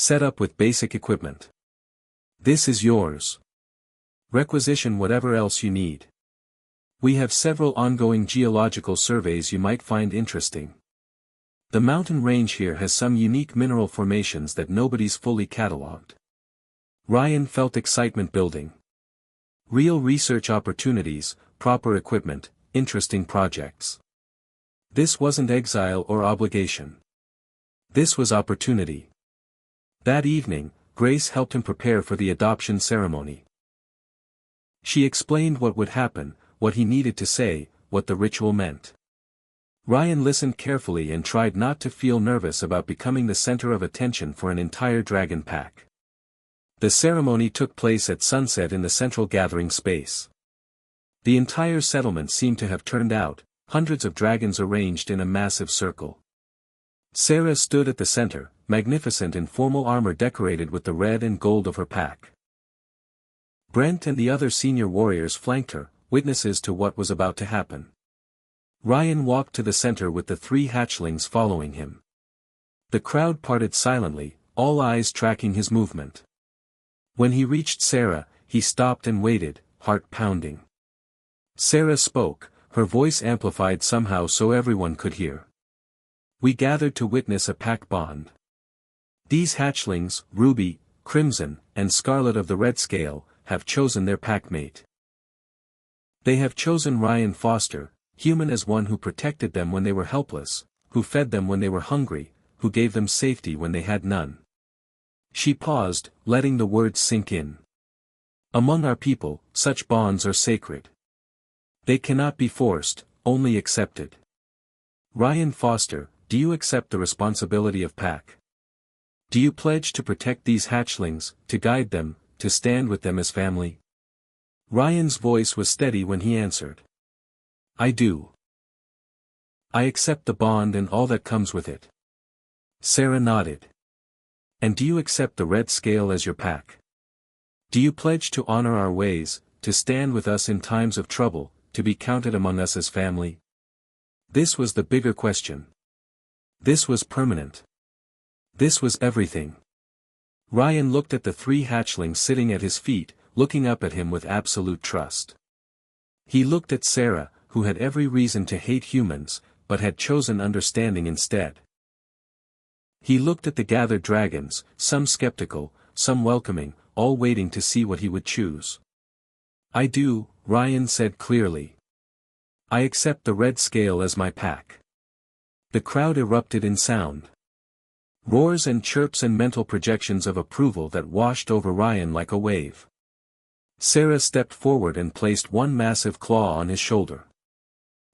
Set up with basic equipment. This is yours. Requisition whatever else you need. We have several ongoing geological surveys you might find interesting. The mountain range here has some unique mineral formations that nobody's fully catalogued. Ryan felt excitement building. Real research opportunities, proper equipment, interesting projects. This wasn't exile or obligation. This was opportunity. That evening, Grace helped him prepare for the adoption ceremony. She explained what would happen, what he needed to say, what the ritual meant. Ryan listened carefully and tried not to feel nervous about becoming the center of attention for an entire dragon pack. The ceremony took place at sunset in the central gathering space. The entire settlement seemed to have turned out, hundreds of dragons arranged in a massive circle. Sarah stood at the center, magnificent in formal armor decorated with the red and gold of her pack. Brent and the other senior warriors flanked her, witnesses to what was about to happen. Ryan walked to the center with the 3 hatchlings following him. The crowd parted silently, all eyes tracking his movement. When he reached Sarah, he stopped and waited, heart pounding. Sarah spoke, her voice amplified somehow so everyone could hear. We gathered to witness a pack bond. These hatchlings, Ruby, Crimson, and Scarlet of the Red Scale, have chosen their packmate. They have chosen Ryan Foster, human as one who protected them when they were helpless, who fed them when they were hungry, who gave them safety when they had none. She paused, letting the words sink in. Among our people, such bonds are sacred. They cannot be forced, only accepted. Ryan Foster, do you accept the responsibility of pack? Do you pledge to protect these hatchlings, to guide them, to stand with them as family? Ryan's voice was steady when he answered. I do. I accept the bond and all that comes with it. Sarah nodded. And do you accept the Red Scale as your pack? Do you pledge to honor our ways, to stand with us in times of trouble, to be counted among us as family? This was the bigger question. This was permanent. This was everything. Ryan looked at the 3 hatchlings sitting at his feet, looking up at him with absolute trust. He looked at Sarah, who had every reason to hate humans, but had chosen understanding instead. He looked at the gathered dragons, some skeptical, some welcoming, all waiting to see what he would choose. I do, Ryan said clearly. I accept the Red Scale as my pack. The crowd erupted in sound. Roars and chirps and mental projections of approval that washed over Ryan like a wave. Sarah stepped forward and placed one massive claw on his shoulder.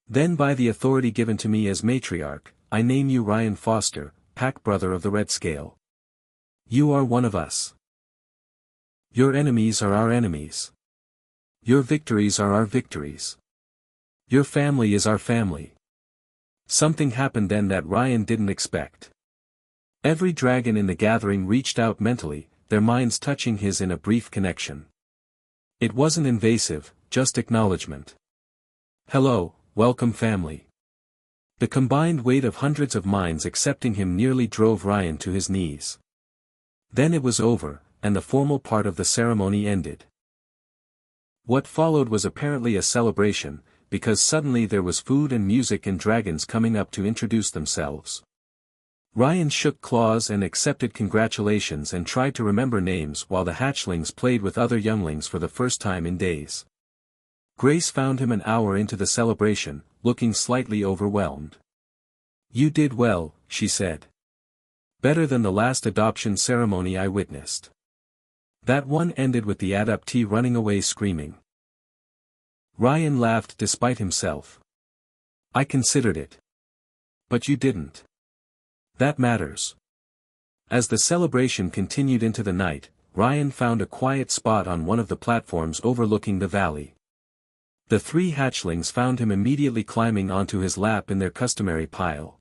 Then by the authority given to me as matriarch, I name you Ryan Foster, pack brother of the Red Scale. You are one of us. Your enemies are our enemies. Your victories are our victories. Your family is our family. Something happened then that Ryan didn't expect. Every dragon in the gathering reached out mentally, their minds touching his in a brief connection. It wasn't invasive, just acknowledgement. Hello, welcome family. The combined weight of hundreds of minds accepting him nearly drove Ryan to his knees. Then it was over, and the formal part of the ceremony ended. What followed was apparently a celebration, because suddenly there was food and music and dragons coming up to introduce themselves. Ryan shook claws and accepted congratulations and tried to remember names while the hatchlings played with other younglings for the first time in days. Grace found him an hour into the celebration, looking slightly overwhelmed. You did well, she said. Better than the last adoption ceremony I witnessed. That one ended with the adoptee running away screaming. Ryan laughed despite himself. I considered it. But you didn't. That matters. As the celebration continued into the night, Ryan found a quiet spot on one of the platforms overlooking the valley. The 3 hatchlings found him immediately climbing onto his lap in their customary pile.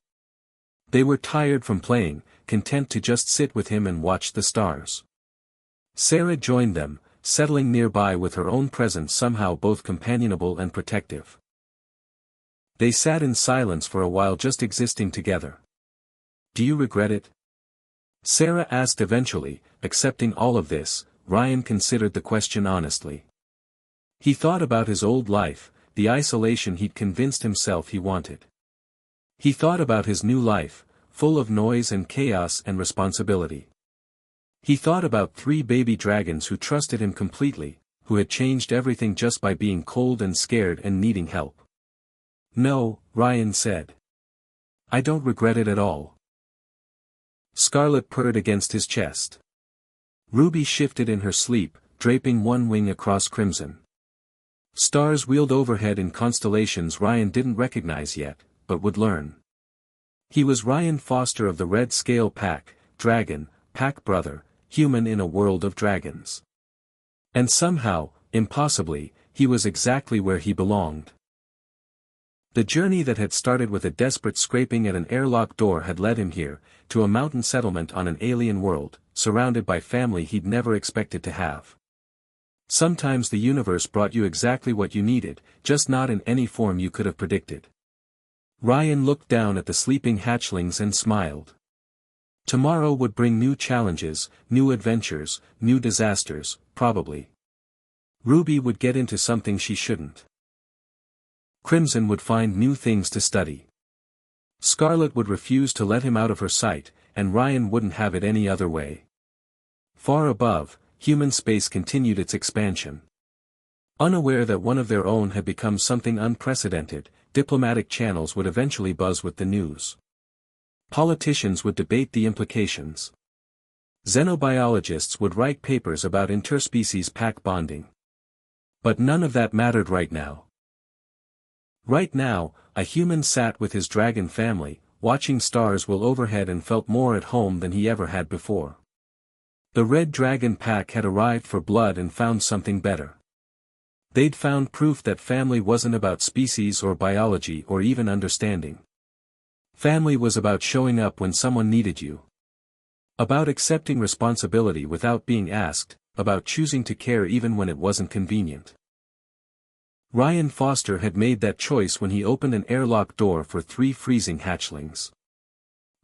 They were tired from playing, content to just sit with him and watch the stars. Sarah joined them, settling nearby with her own presence somehow both companionable and protective. They sat in silence for a while just existing together. Do you regret it? Sarah asked eventually. Accepting all of this, Ryan considered the question honestly. He thought about his old life, the isolation he'd convinced himself he wanted. He thought about his new life, full of noise and chaos and responsibility. He thought about 3 baby dragons who trusted him completely, who had changed everything just by being cold and scared and needing help. "No," Ryan said. "I don't regret it at all." Scarlet purred against his chest. Ruby shifted in her sleep, draping one wing across crimson. Stars wheeled overhead in constellations Ryan didn't recognize yet, but would learn. He was Ryan Foster of the Red Scale Pack, dragon, pack brother, human in a world of dragons. And somehow, impossibly, he was exactly where he belonged. The journey that had started with a desperate scraping at an airlock door had led him here, to a mountain settlement on an alien world, surrounded by family he'd never expected to have. Sometimes the universe brought you exactly what you needed, just not in any form you could have predicted. Ryan looked down at the sleeping hatchlings and smiled. Tomorrow would bring new challenges, new adventures, new disasters, probably. Ruby would get into something she shouldn't. Crimson would find new things to study. Scarlet would refuse to let him out of her sight, and Ryan wouldn't have it any other way. Far above, human space continued its expansion. Unaware that one of their own had become something unprecedented, diplomatic channels would eventually buzz with the news. Politicians would debate the implications. Xenobiologists would write papers about interspecies pack bonding. But none of that mattered right now. Right now, a human sat with his dragon family, watching stars whirl overhead and felt more at home than he ever had before. The Red Dragon Pack had arrived for blood and found something better. They'd found proof that family wasn't about species or biology or even understanding. Family was about showing up when someone needed you. About accepting responsibility without being asked, about choosing to care even when it wasn't convenient. Ryan Foster had made that choice when he opened an airlock door for 3 freezing hatchlings.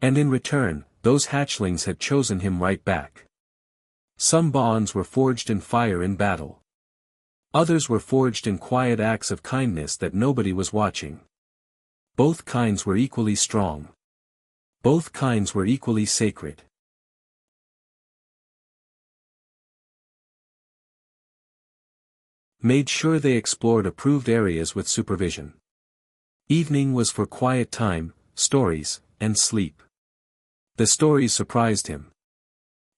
And in return, those hatchlings had chosen him right back. Some bonds were forged in fire in battle. Others were forged in quiet acts of kindness that nobody was watching. Both kinds were equally strong. Both kinds were equally sacred. Made sure they explored approved areas with supervision. Evening was for quiet time, stories, and sleep. The stories surprised him.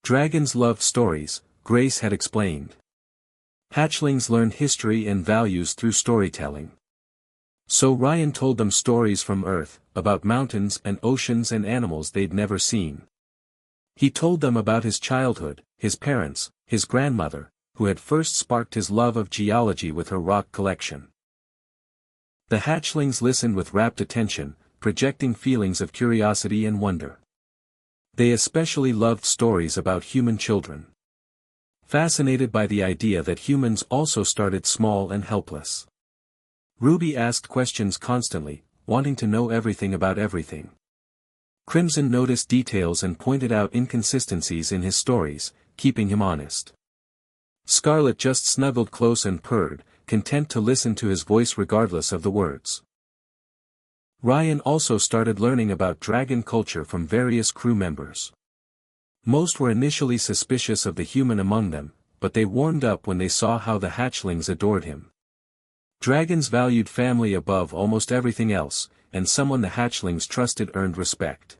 Dragons loved stories, Grace had explained. Hatchlings learned history and values through storytelling. So Ryan told them stories from Earth, about mountains and oceans and animals they'd never seen. He told them about his childhood, his parents, his grandmother, who had first sparked his love of geology with her rock collection. The hatchlings listened with rapt attention, projecting feelings of curiosity and wonder. They especially loved stories about human children. Fascinated by the idea that humans also started small and helpless. Ruby asked questions constantly, wanting to know everything about everything. Crimson noticed details and pointed out inconsistencies in his stories, keeping him honest. Scarlet just snuggled close and purred, content to listen to his voice regardless of the words. Ryan also started learning about dragon culture from various crew members. Most were initially suspicious of the human among them, but they warmed up when they saw how the hatchlings adored him. Dragons valued family above almost everything else, and someone the hatchlings trusted earned respect.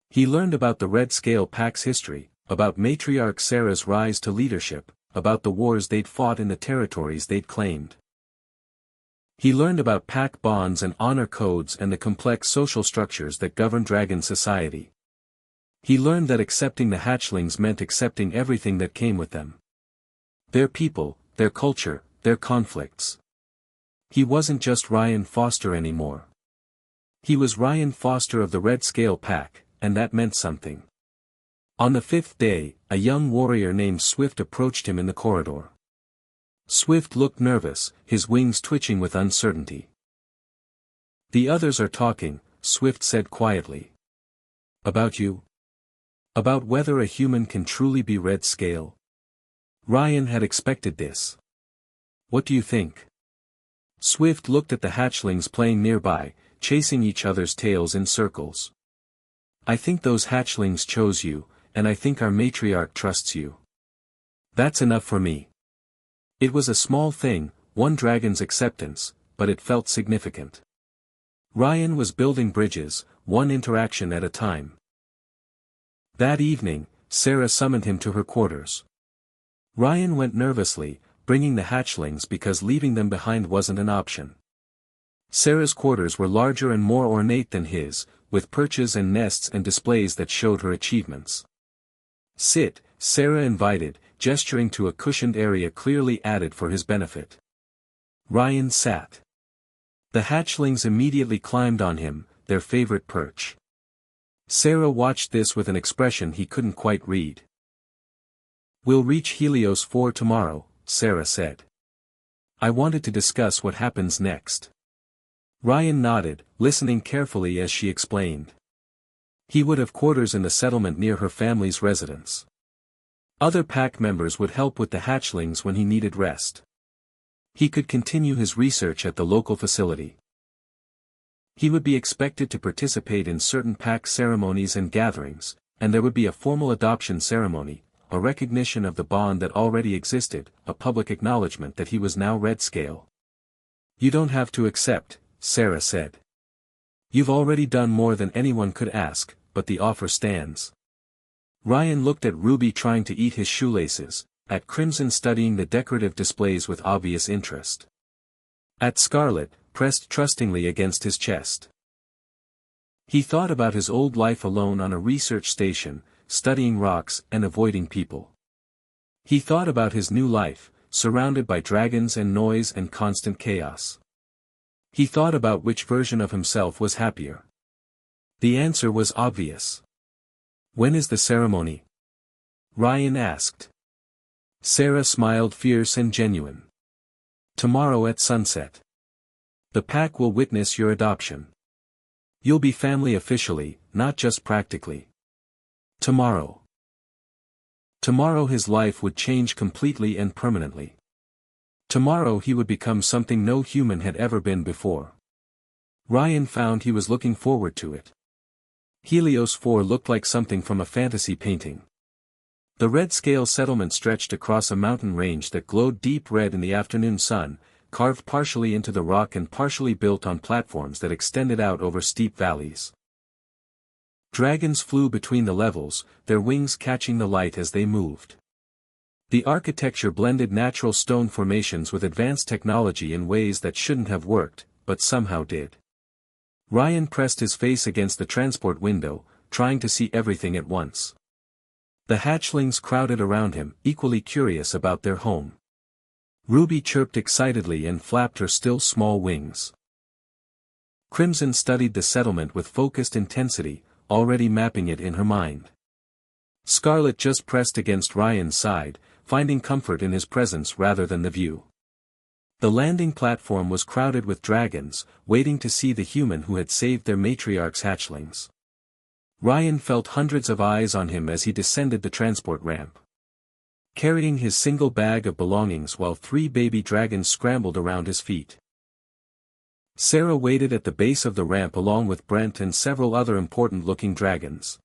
He learned about the Red Scale Pack's history, about matriarch Sarah's rise to leadership, about the wars they'd fought in the territories they'd claimed. He learned about pack bonds and honor codes and the complex social structures that govern dragon society. He learned that accepting the hatchlings meant accepting everything that came with them. Their people, their culture, their conflicts. He wasn't just Ryan Foster anymore. He was Ryan Foster of the Red Scale Pack, and that meant something. On the 5th day, a young warrior named Swift approached him in the corridor. Swift looked nervous, his wings twitching with uncertainty. "The others are talking," Swift said quietly. "About you?" About whether a human can truly be red scale. Ryan had expected this. What do you think? Swift looked at the hatchlings playing nearby, chasing each other's tails in circles. I think those hatchlings chose you, and I think our matriarch trusts you. That's enough for me. It was a small thing, one dragon's acceptance, but it felt significant. Ryan was building bridges, one interaction at a time. That evening, Sarah summoned him to her quarters. Ryan went nervously, bringing the hatchlings because leaving them behind wasn't an option. Sarah's quarters were larger and more ornate than his, with perches and nests and displays that showed her achievements. Sit, Sarah invited, gesturing to a cushioned area clearly added for his benefit. Ryan sat. The hatchlings immediately climbed on him, their favorite perch. Sarah watched this with an expression he couldn't quite read. We'll reach Helios 4 tomorrow, Sarah said. I wanted to discuss what happens next. Ryan nodded, listening carefully as she explained. He would have quarters in the settlement near her family's residence. Other pack members would help with the hatchlings when he needed rest. He could continue his research at the local facility. He would be expected to participate in certain pack ceremonies and gatherings, and there would be a formal adoption ceremony, a recognition of the bond that already existed, a public acknowledgement that he was now red scale. You don't have to accept, Sarah said. You've already done more than anyone could ask, but the offer stands. Ryan looked at Ruby trying to eat his shoelaces, at Crimson studying the decorative displays with obvious interest. At Scarlet, pressed trustingly against his chest. He thought about his old life alone on a research station, studying rocks and avoiding people. He thought about his new life, surrounded by dragons and noise and constant chaos. He thought about which version of himself was happier. The answer was obvious. When is the ceremony? Ryan asked. Sarah smiled fierce and genuine. Tomorrow at sunset. The pack will witness your adoption. You'll be family officially, not just practically. Tomorrow. Tomorrow his life would change completely and permanently. Tomorrow he would become something no human had ever been before. Ryan found he was looking forward to it. Helios 4 looked like something from a fantasy painting. The red-scale settlement stretched across a mountain range that glowed deep red in the afternoon sun, carved partially into the rock and partially built on platforms that extended out over steep valleys. Dragons flew between the levels, their wings catching the light as they moved. The architecture blended natural stone formations with advanced technology in ways that shouldn't have worked, but somehow did. Ryan pressed his face against the transport window, trying to see everything at once. The hatchlings crowded around him, equally curious about their home. Ruby chirped excitedly and flapped her still small wings. Crimson studied the settlement with focused intensity, already mapping it in her mind. Scarlet just pressed against Ryan's side, finding comfort in his presence rather than the view. The landing platform was crowded with dragons, waiting to see the human who had saved their matriarch's hatchlings. Ryan felt hundreds of eyes on him as he descended the transport ramp. Carrying his single bag of belongings while 3 baby dragons scrambled around his feet. Sarah waited at the base of the ramp along with Brent and several other important-looking dragons.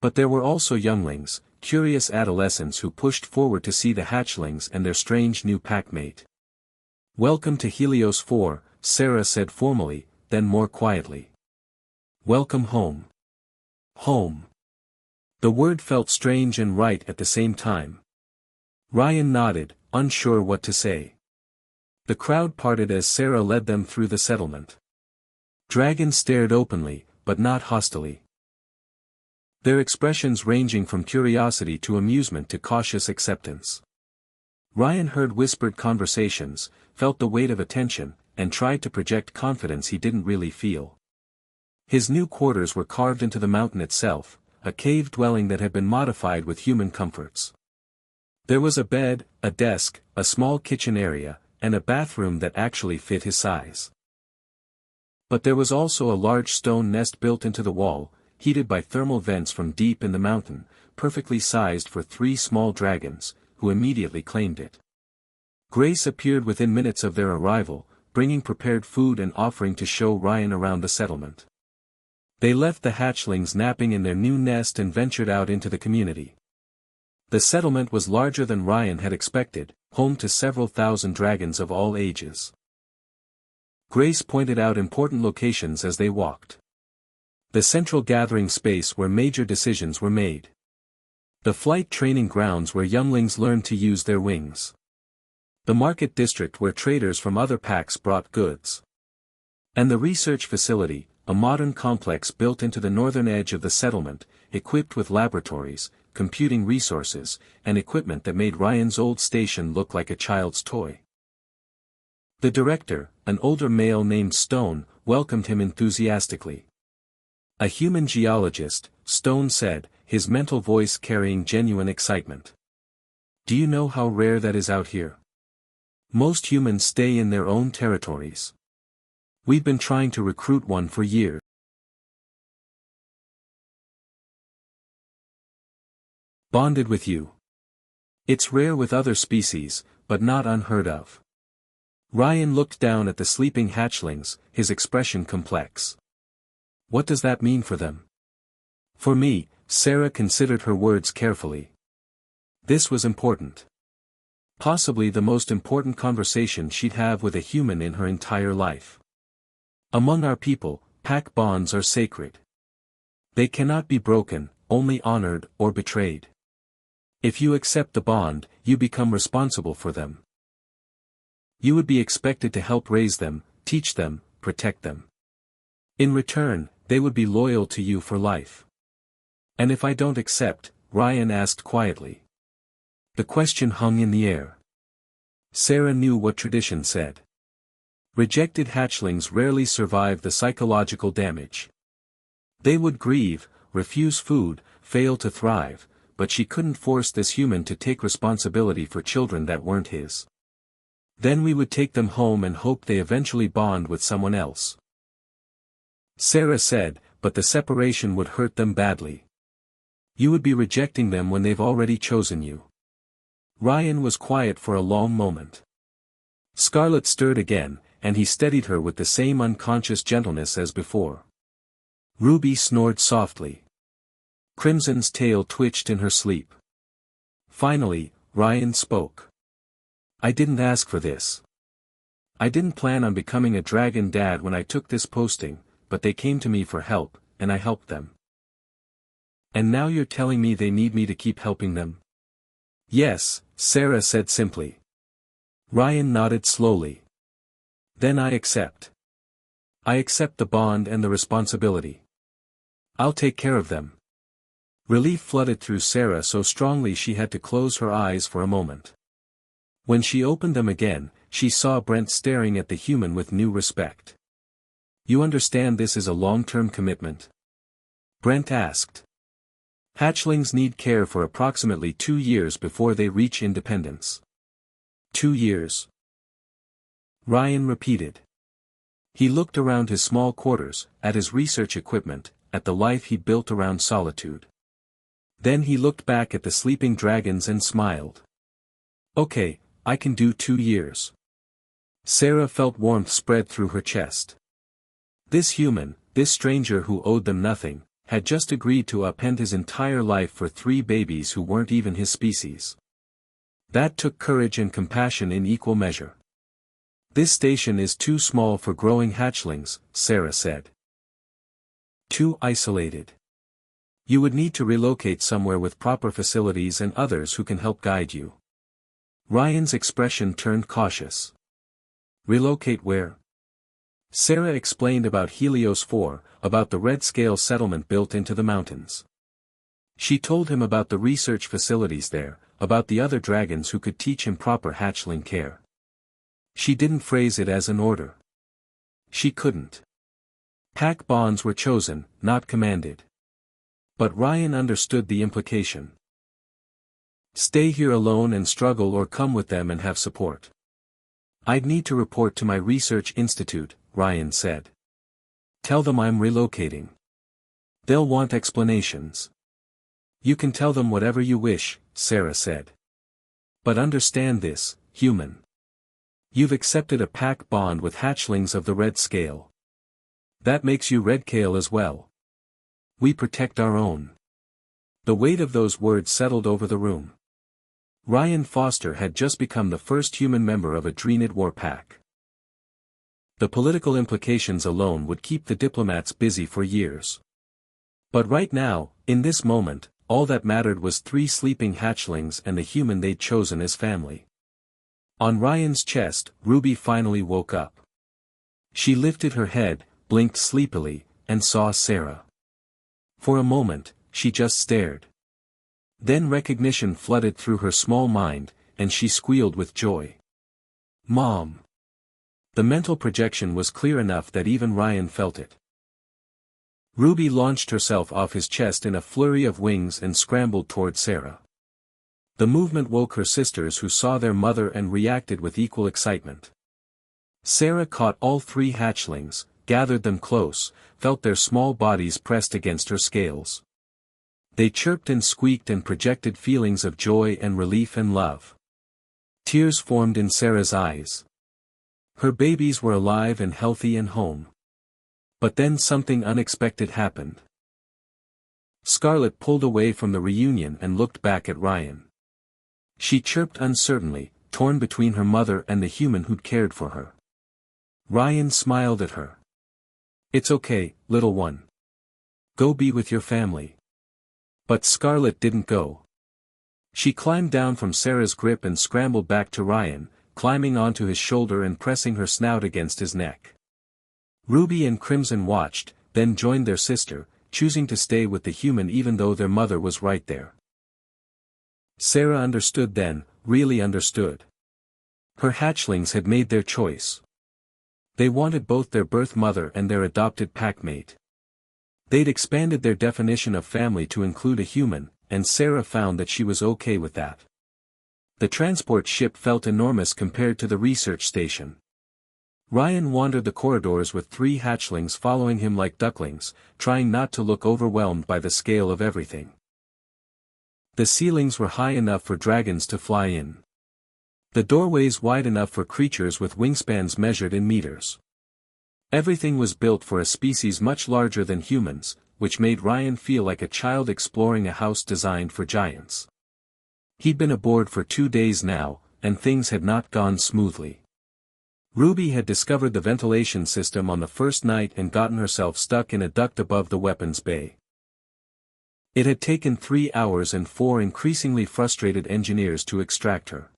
But there were also younglings, curious adolescents who pushed forward to see the hatchlings and their strange new packmate. Welcome to Helios 4, Sarah said formally, then more quietly. Welcome home. Home. The word felt strange and right at the same time. Ryan nodded, unsure what to say. The crowd parted as Sarah led them through the settlement. Dragons stared openly, but not hostilely. Their expressions ranging from curiosity to amusement to cautious acceptance. Ryan heard whispered conversations, felt the weight of attention, and tried to project confidence he didn't really feel. His new quarters were carved into the mountain itself, a cave dwelling that had been modified with human comforts. There was a bed, a desk, a small kitchen area, and a bathroom that actually fit his size. But there was also a large stone nest built into the wall. heated by thermal vents from deep in the mountain, perfectly sized for 3 small dragons, who immediately claimed it. Grace appeared within minutes of their arrival, bringing prepared food and offering to show Ryan around the settlement. They left the hatchlings napping in their new nest and ventured out into the community. The settlement was larger than Ryan had expected, home to several thousand dragons of all ages. Grace pointed out important locations as they walked. The central gathering space where major decisions were made. The flight training grounds where younglings learned to use their wings. The market district where traders from other packs brought goods. And the research facility, a modern complex built into the northern edge of the settlement, equipped with laboratories, computing resources, and equipment that made Ryan's old station look like a child's toy. The director, an older male named Stone, welcomed him enthusiastically. A human geologist, Stone said, his mental voice carrying genuine excitement. Do you know how rare that is out here? Most humans stay in their own territories. We've been trying to recruit one for years. Bonded with you. It's rare with other species, but not unheard of. Ryan looked down at the sleeping hatchlings, his expression complex. What does that mean for them? For me, Sarah considered her words carefully. This was important. Possibly the most important conversation she'd have with a human in her entire life. Among our people, pack bonds are sacred. They cannot be broken, only honored or betrayed. If you accept the bond, you become responsible for them. You would be expected to help raise them, teach them, protect them. In return, they would be loyal to you for life. And if I don't accept, Ryan asked quietly. The question hung in the air. Sarah knew what tradition said. Rejected hatchlings rarely survive the psychological damage. They would grieve, refuse food, fail to thrive, but she couldn't force this human to take responsibility for children that weren't his. Then we would take them home and hope they eventually bond with someone else. Sarah said, but the separation would hurt them badly. You would be rejecting them when they've already chosen you. Ryan was quiet for a long moment. Scarlet stirred again, and he steadied her with the same unconscious gentleness as before. Ruby snored softly. Crimson's tail twitched in her sleep. Finally, Ryan spoke. I didn't ask for this. I didn't plan on becoming a dragon dad when I took this posting, but they came to me for help, and I helped them. And now you're telling me they need me to keep helping them? Yes, Sarah said simply. Ryan nodded slowly. Then I accept. I accept the bond and the responsibility. I'll take care of them. Relief flooded through Sarah so strongly she had to close her eyes for a moment. When she opened them again, she saw Brent staring at the human with new respect. You understand this is a long-term commitment? Brent asked. Hatchlings need care for approximately 2 years before they reach independence. 2 years. Ryan repeated. He looked around his small quarters, at his research equipment, at the life he built around solitude. Then he looked back at the sleeping dragons and smiled. Okay, I can do 2 years. Sarah felt warmth spread through her chest. This human, this stranger who owed them nothing, had just agreed to upend his entire life for 3 babies who weren't even his species. That took courage and compassion in equal measure. This station is too small for growing hatchlings, Sarah said. Too isolated. You would need to relocate somewhere with proper facilities and others who can help guide you. Ryan's expression turned cautious. Relocate where? Sarah explained about Helios 4, about the red scale settlement built into the mountains. She told him about the research facilities there, about the other dragons who could teach him proper hatchling care. She didn't phrase it as an order. She couldn't. Pack bonds were chosen, not commanded. But Ryan understood the implication. Stay here alone and struggle or come with them and have support. I'd need to report to my research institute, Ryan said. Tell them I'm relocating. They'll want explanations. You can tell them whatever you wish, Sarah said. But understand this, human. You've accepted a pack bond with hatchlings of the red scale. That makes you redcale as well. We protect our own. The weight of those words settled over the room. Ryan Foster had just become the first human member of a Dreenid war pack. The political implications alone would keep the diplomats busy for years. But right now, in this moment, all that mattered was 3 sleeping hatchlings and the human they'd chosen as family. On Ryan's chest, Ruby finally woke up. She lifted her head, blinked sleepily, and saw Sarah. For a moment, she just stared. Then recognition flooded through her small mind, and she squealed with joy. Mom! The mental projection was clear enough that even Ryan felt it. Ruby launched herself off his chest in a flurry of wings and scrambled toward Sarah. The movement woke her sisters, who saw their mother and reacted with equal excitement. Sarah caught all 3 hatchlings, gathered them close, felt their small bodies pressed against her scales. They chirped and squeaked and projected feelings of joy and relief and love. Tears formed in Sarah's eyes. Her babies were alive and healthy and home. But then something unexpected happened. Scarlett pulled away from the reunion and looked back at Ryan. She chirped uncertainly, torn between her mother and the human who'd cared for her. Ryan smiled at her. It's okay, little one. Go be with your family. But Scarlett didn't go. She climbed down from Sarah's grip and scrambled back to Ryan, climbing onto his shoulder and pressing her snout against his neck. Ruby and Crimson watched, then joined their sister, choosing to stay with the human even though their mother was right there. Sarah understood then, really understood. Her hatchlings had made their choice. They wanted both their birth mother and their adopted packmate. They'd expanded their definition of family to include a human, and Sarah found that she was okay with that. The transport ship felt enormous compared to the research station. Ryan wandered the corridors with 3 hatchlings following him like ducklings, trying not to look overwhelmed by the scale of everything. The ceilings were high enough for dragons to fly in. The doorways wide enough for creatures with wingspans measured in meters. Everything was built for a species much larger than humans, which made Ryan feel like a child exploring a house designed for giants. He'd been aboard for 2 days now, and things had not gone smoothly. Ruby had discovered the ventilation system on the first night and gotten herself stuck in a duct above the weapons bay. It had taken 3 hours and 4 increasingly frustrated engineers to extract her.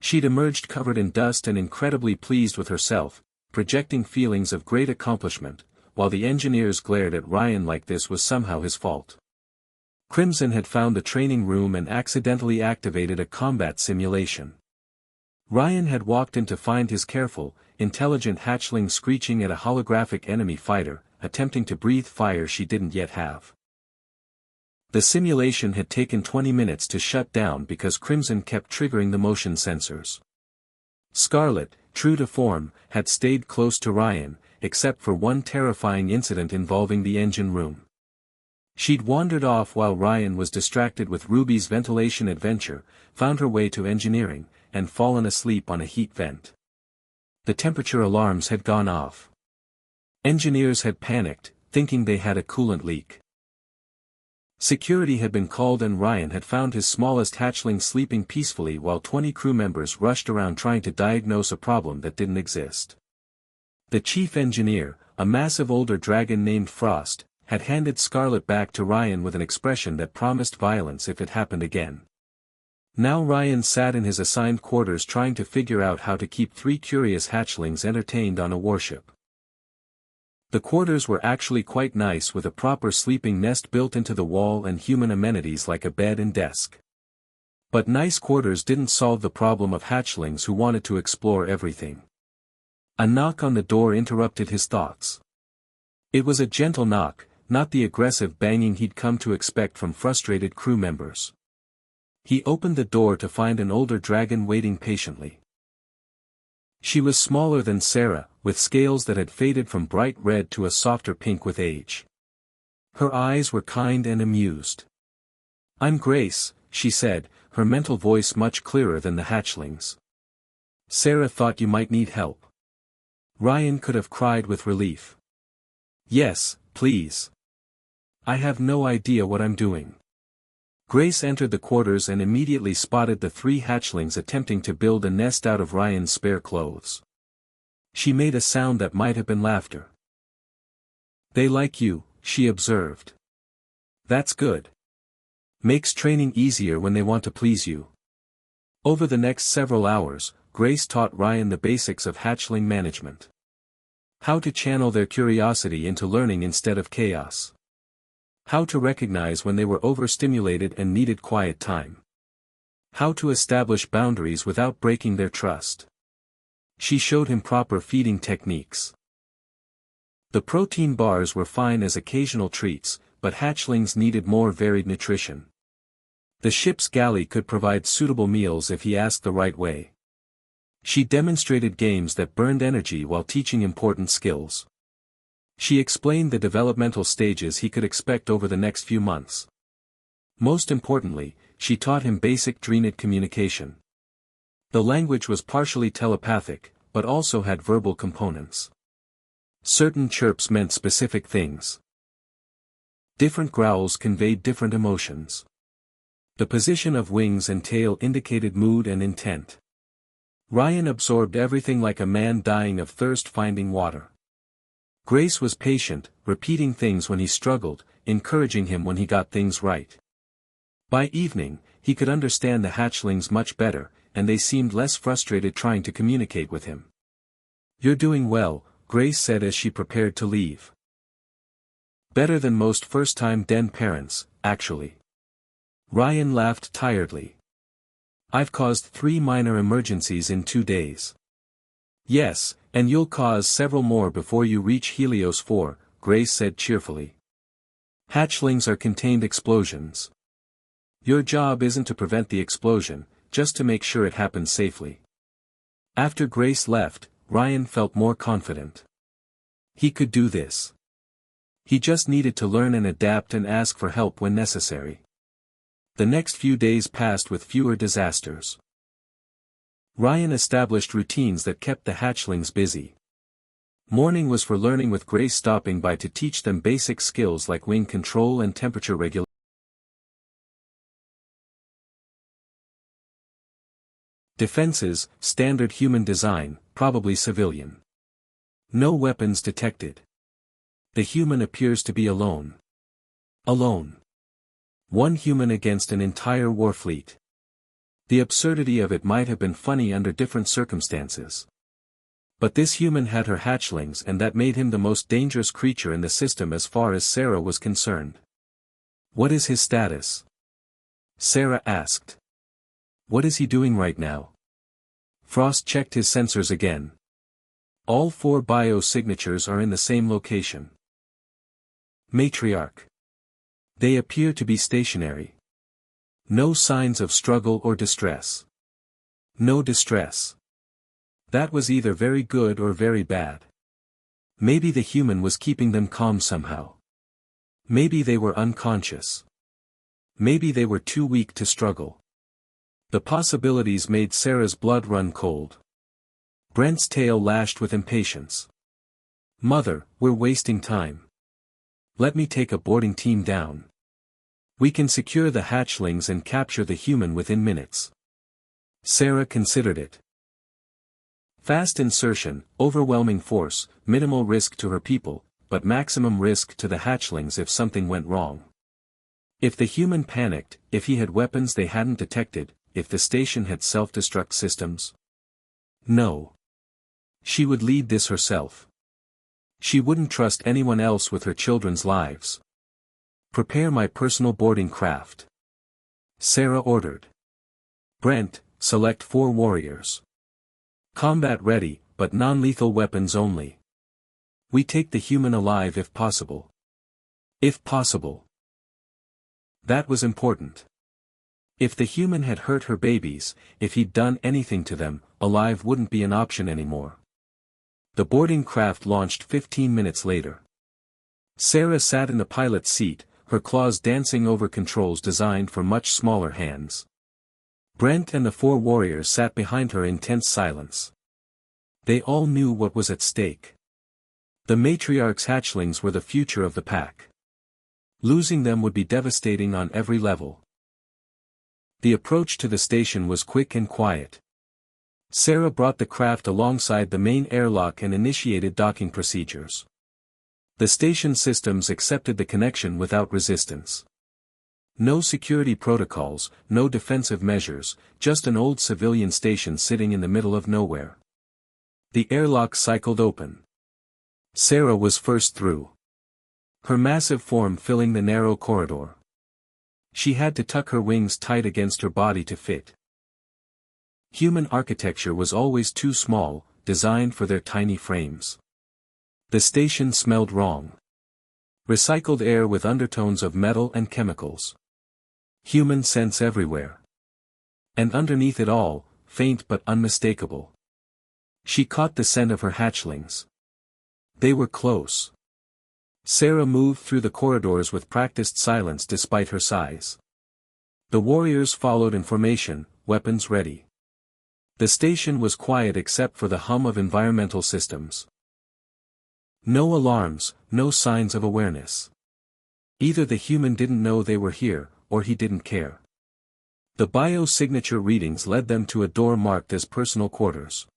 She'd emerged covered in dust and incredibly pleased with herself, projecting feelings of great accomplishment, while the engineers glared at Ryan like this was somehow his fault. Crimson had found the training room and accidentally activated a combat simulation. Ryan had walked in to find his careful, intelligent hatchling screeching at a holographic enemy fighter, attempting to breathe fire she didn't yet have. The simulation had taken 20 minutes to shut down because Crimson kept triggering the motion sensors. Scarlett, true to form, had stayed close to Ryan, except for one terrifying incident involving the engine room. She'd wandered off while Ryan was distracted with Ruby's ventilation adventure, found her way to engineering, and fallen asleep on a heat vent. The temperature alarms had gone off. Engineers had panicked, thinking they had a coolant leak. Security had been called and Ryan had found his smallest hatchling sleeping peacefully while 20 crew members rushed around trying to diagnose a problem that didn't exist. The chief engineer, a massive older dragon named Frost, had handed Scarlett back to Ryan with an expression that promised violence if it happened again. Now Ryan sat in his assigned quarters trying to figure out how to keep 3 curious hatchlings entertained on a warship. The quarters were actually quite nice with a proper sleeping nest built into the wall and human amenities like a bed and desk. But nice quarters didn't solve the problem of hatchlings who wanted to explore everything. A knock on the door interrupted his thoughts. It was a gentle knock, not the aggressive banging he'd come to expect from frustrated crew members. He opened the door to find an older dragon waiting patiently. She was smaller than Sarah, with scales that had faded from bright red to a softer pink with age. Her eyes were kind and amused. "I'm Grace," she said, her mental voice much clearer than the hatchlings. "Sarah thought you might need help." Ryan could have cried with relief. "Yes, please. I have no idea what I'm doing." Grace entered the quarters and immediately spotted the 3 hatchlings attempting to build a nest out of Ryan's spare clothes. She made a sound that might have been laughter. "They like you," she observed. "That's good. Makes training easier when they want to please you." Over the next several hours, Grace taught Ryan the basics of hatchling management. How to channel their curiosity into learning instead of chaos. How to recognize when they were overstimulated and needed quiet time. How to establish boundaries without breaking their trust. She showed him proper feeding techniques. The protein bars were fine as occasional treats, but hatchlings needed more varied nutrition. The ship's galley could provide suitable meals if he asked the right way. She demonstrated games that burned energy while teaching important skills. She explained the developmental stages he could expect over the next few months. Most importantly, she taught him basic Dreenid communication. The language was partially telepathic, but also had verbal components. Certain chirps meant specific things. Different growls conveyed different emotions. The position of wings and tail indicated mood and intent. Ryan absorbed everything like a man dying of thirst finding water. Grace was patient, repeating things when he struggled, encouraging him when he got things right. By evening, he could understand the hatchlings much better, and they seemed less frustrated trying to communicate with him. "You're doing well," Grace said as she prepared to leave. "Better than most first-time den parents, actually." Ryan laughed tiredly. "I've caused 3 minor emergencies in 2 days." "Yes, and you'll cause several more before you reach Helios 4, Grace said cheerfully. "Hatchlings are contained explosions. Your job isn't to prevent the explosion, just to make sure it happens safely." After Grace left, Ryan felt more confident. He could do this. He just needed to learn and adapt and ask for help when necessary. The next few days passed with fewer disasters. Ryan established routines that kept the hatchlings busy. Morning was for learning with Grace stopping by to teach them basic skills like wing control and temperature regulation. Defenses, standard human design, probably civilian. No weapons detected. The human appears to be alone. Alone. 1 human against an entire war fleet. The absurdity of it might have been funny under different circumstances. But this human had her hatchlings and that made him the most dangerous creature in the system as far as Sarah was concerned. "What is his status?" Sarah asked. "What is he doing right now?" Frost checked his sensors again. All 4 biosignatures are in the same location. Matriarch. They appear to be stationary. No signs of struggle or distress. No distress. That was either very good or very bad. Maybe the human was keeping them calm somehow. Maybe they were unconscious. Maybe they were too weak to struggle. The possibilities made Sarah's blood run cold. Brent's tail lashed with impatience. "Mother, we're wasting time. Let me take a boarding team down. We can secure the hatchlings and capture the human within minutes." Sarah considered it. Fast insertion, overwhelming force, minimal risk to her people, but maximum risk to the hatchlings if something went wrong. If the human panicked, if he had weapons they hadn't detected, if the station had self-destruct systems. No. She would lead this herself. She wouldn't trust anyone else with her children's lives. "Prepare my personal boarding craft," Sarah ordered. "Brent, select 4 warriors. Combat ready, but non-lethal weapons only. We take the human alive if possible. If possible." That was important. If the human had hurt her babies, if he'd done anything to them, alive wouldn't be an option anymore. The boarding craft launched 15 minutes later. Sarah sat in the pilot's seat, her claws dancing over controls designed for much smaller hands. Brent and the 4 warriors sat behind her in tense silence. They all knew what was at stake. The matriarch's hatchlings were the future of the pack. Losing them would be devastating on every level. The approach to the station was quick and quiet. Sarah brought the craft alongside the main airlock and initiated docking procedures. The station systems accepted the connection without resistance. No security protocols, no defensive measures, just an old civilian station sitting in the middle of nowhere. The airlock cycled open. Sarah was first through. Her massive form filling the narrow corridor. She had to tuck her wings tight against her body to fit. Human architecture was always too small, designed for their tiny frames. The station smelled wrong. Recycled air with undertones of metal and chemicals. Human scents everywhere. And underneath it all, faint but unmistakable. She caught the scent of her hatchlings. They were close. Sarah moved through the corridors with practiced silence despite her size. The warriors followed in formation, weapons ready. The station was quiet except for the hum of environmental systems. No alarms, no signs of awareness. Either the human didn't know they were here, or he didn't care. The biosignature readings led them to a door marked as personal quarters.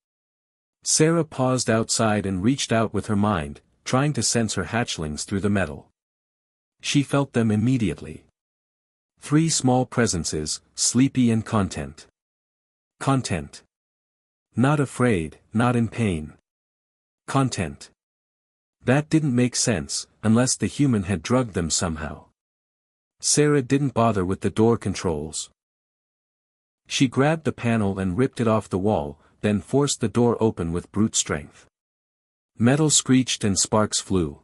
Sarah paused outside and reached out with her mind, trying to sense her hatchlings through the metal. She felt them immediately. 3 small presences, sleepy and content. Content. Not afraid, not in pain. Content. That didn't make sense, unless the human had drugged them somehow. Sarah didn't bother with the door controls. She grabbed the panel and ripped it off the wall, then forced the door open with brute strength. Metal screeched and sparks flew.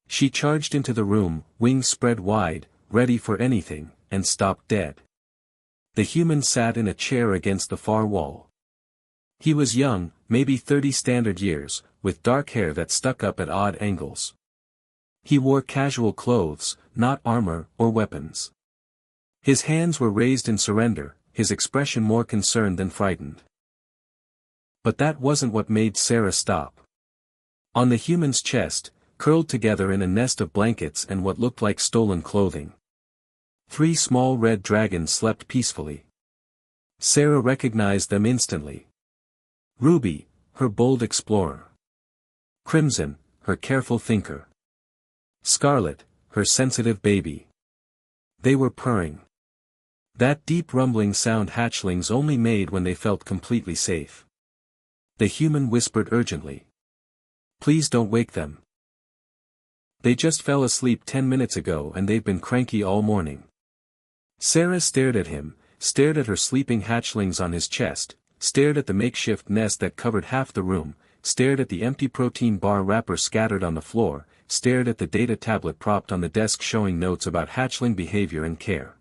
She charged into the room, wings spread wide, ready for anything, and stopped dead. The human sat in a chair against the far wall. He was young, maybe 30 standard years, with dark hair that stuck up at odd angles. He wore casual clothes, not armor or weapons. His hands were raised in surrender, his expression more concerned than frightened. But that wasn't what made Sarah stop. On the human's chest, curled together in a nest of blankets and what looked like stolen clothing, 3 small red dragons slept peacefully. Sarah recognized them instantly. Ruby, her bold explorer. Crimson, her careful thinker. Scarlet, her sensitive baby. They were purring. That deep rumbling sound hatchlings only made when they felt completely safe. The human whispered urgently. Please don't wake them. They just fell asleep 10 minutes ago and they've been cranky all morning. Sarah stared at him, stared at her sleeping hatchlings on his chest, stared at the makeshift nest that covered half the room, stared at the empty protein bar wrapper scattered on the floor, stared at the data tablet propped on the desk showing notes about hatchling behavior and care.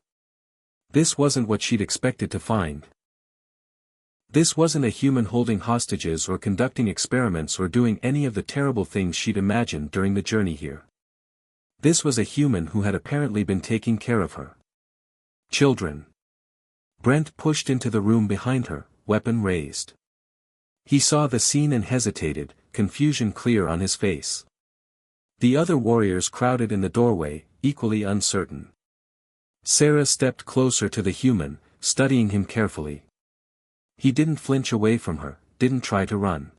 This wasn't what she'd expected to find. This wasn't a human holding hostages or conducting experiments or doing any of the terrible things she'd imagined during the journey here. This was a human who had apparently been taking care of her. Children. Brent pushed into the room behind her, weapon raised. He saw the scene and hesitated, confusion clear on his face. The other warriors crowded in the doorway, equally uncertain. Sarah stepped closer to the human, studying him carefully. He didn't flinch away from her, didn't try to run.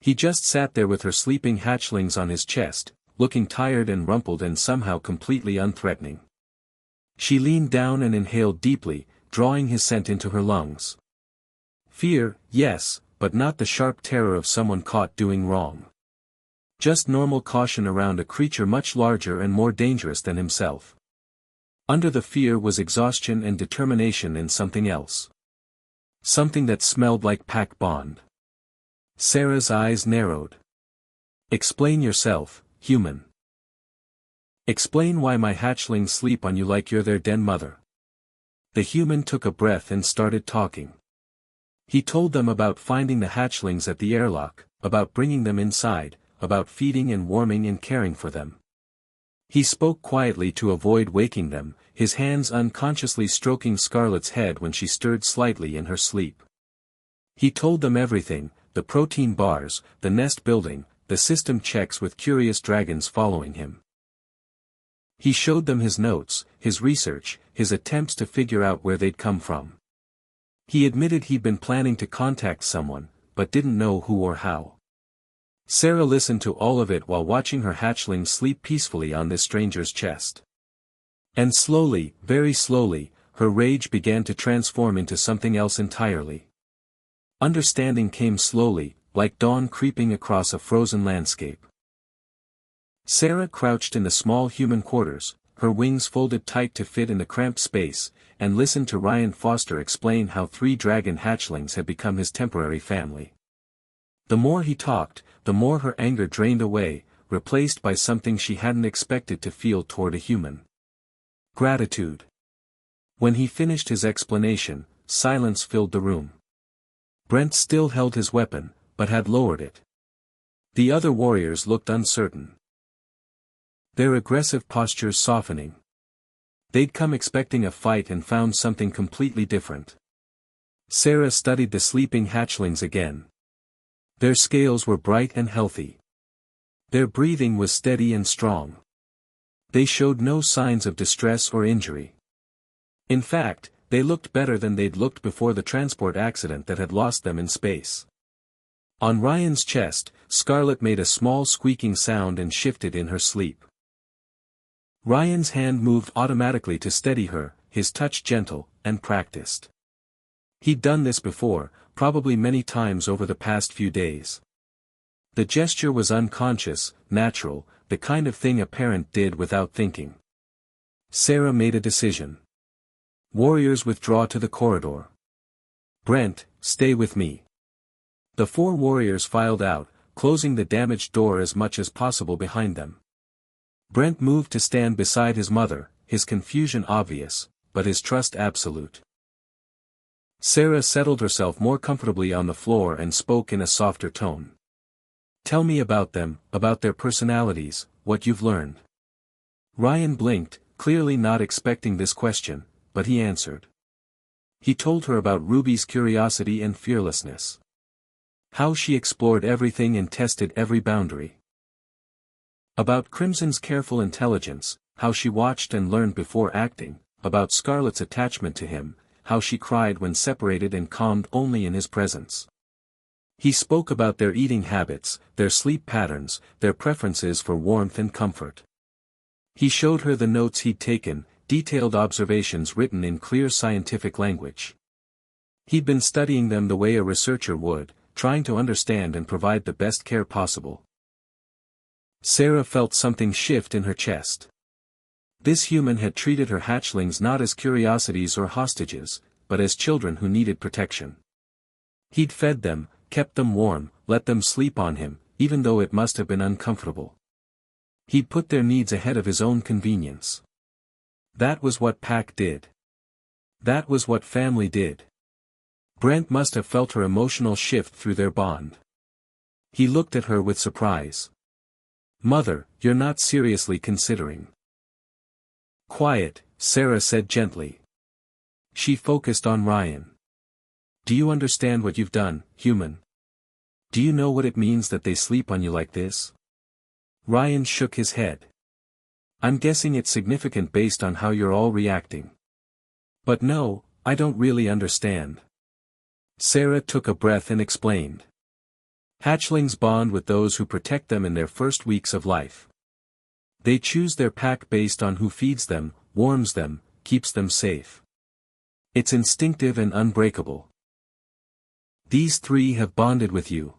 He just sat there with her sleeping hatchlings on his chest, looking tired and rumpled and somehow completely unthreatening. She leaned down and inhaled deeply, drawing his scent into her lungs. Fear, yes, but not the sharp terror of someone caught doing wrong. Just normal caution around a creature much larger and more dangerous than himself. Under the fear was exhaustion and determination in something else. Something that smelled like pack bond. Sarah's eyes narrowed. Explain yourself, human. Explain why my hatchlings sleep on you like you're their den mother. The human took a breath and started talking. He told them about finding the hatchlings at the airlock, about bringing them inside, about feeding and warming and caring for them. He spoke quietly to avoid waking them, his hands unconsciously stroking Scarlet's head when she stirred slightly in her sleep. He told them everything, the protein bars, the nest building, the system checks with curious dragons following him. He showed them his notes, his research, his attempts to figure out where they'd come from. He admitted he'd been planning to contact someone, but didn't know who or how. Sarah listened to all of it while watching her hatchling sleep peacefully on this stranger's chest. And slowly, very slowly, her rage began to transform into something else entirely. Understanding came slowly, like dawn creeping across a frozen landscape. Sarah crouched in the small human quarters, her wings folded tight to fit in the cramped space, and listened to Ryan Foster explain how 3 dragon hatchlings had become his temporary family. The more he talked, the more her anger drained away, replaced by something she hadn't expected to feel toward a human. Gratitude. When he finished his explanation, silence filled the room. Brent still held his weapon, but had lowered it. The other warriors looked uncertain. Their aggressive postures softening. They'd come expecting a fight and found something completely different. Sarah studied the sleeping hatchlings again. Their scales were bright and healthy. Their breathing was steady and strong. They showed no signs of distress or injury. In fact, they looked better than they'd looked before the transport accident that had lost them in space. On Ryan's chest, Scarlet made a small squeaking sound and shifted in her sleep. Ryan's hand moved automatically to steady her, his touch gentle, and practiced. He'd done this before, probably many times over the past few days. The gesture was unconscious, natural, the kind of thing a parent did without thinking. Sarah made a decision. Warriors withdraw to the corridor. Brent, stay with me. The 4 warriors filed out, closing the damaged door as much as possible behind them. Brent moved to stand beside his mother, his confusion obvious, but his trust absolute. Sarah settled herself more comfortably on the floor and spoke in a softer tone. Tell me about them, about their personalities, what you've learned. Ryan blinked, clearly not expecting this question, but he answered. He told her about Ruby's curiosity and fearlessness. How she explored everything and tested every boundary. About Crimson's careful intelligence, how she watched and learned before acting, about Scarlet's attachment to him, how she cried when separated and calmed only in his presence. He spoke about their eating habits, their sleep patterns, their preferences for warmth and comfort. He showed her the notes he'd taken, detailed observations written in clear scientific language. He'd been studying them the way a researcher would, trying to understand and provide the best care possible. Sarah felt something shift in her chest. This human had treated her hatchlings not as curiosities or hostages, but as children who needed protection. He'd fed them, kept them warm, let them sleep on him, even though it must have been uncomfortable. He'd put their needs ahead of his own convenience. That was what Pack did. That was what family did. Brent must have felt her emotional shift through their bond. He looked at her with surprise. Mother, you're not seriously considering. Quiet, Sarah said gently. She focused on Ryan. Do you understand what you've done, human? Do you know what it means that they sleep on you like this? Ryan shook his head. I'm guessing it's significant based on how you're all reacting. But no, I don't really understand. Sarah took a breath and explained. Hatchlings bond with those who protect them in their first weeks of life. They choose their pack based on who feeds them, warms them, keeps them safe. It's instinctive and unbreakable. These 3 have bonded with you.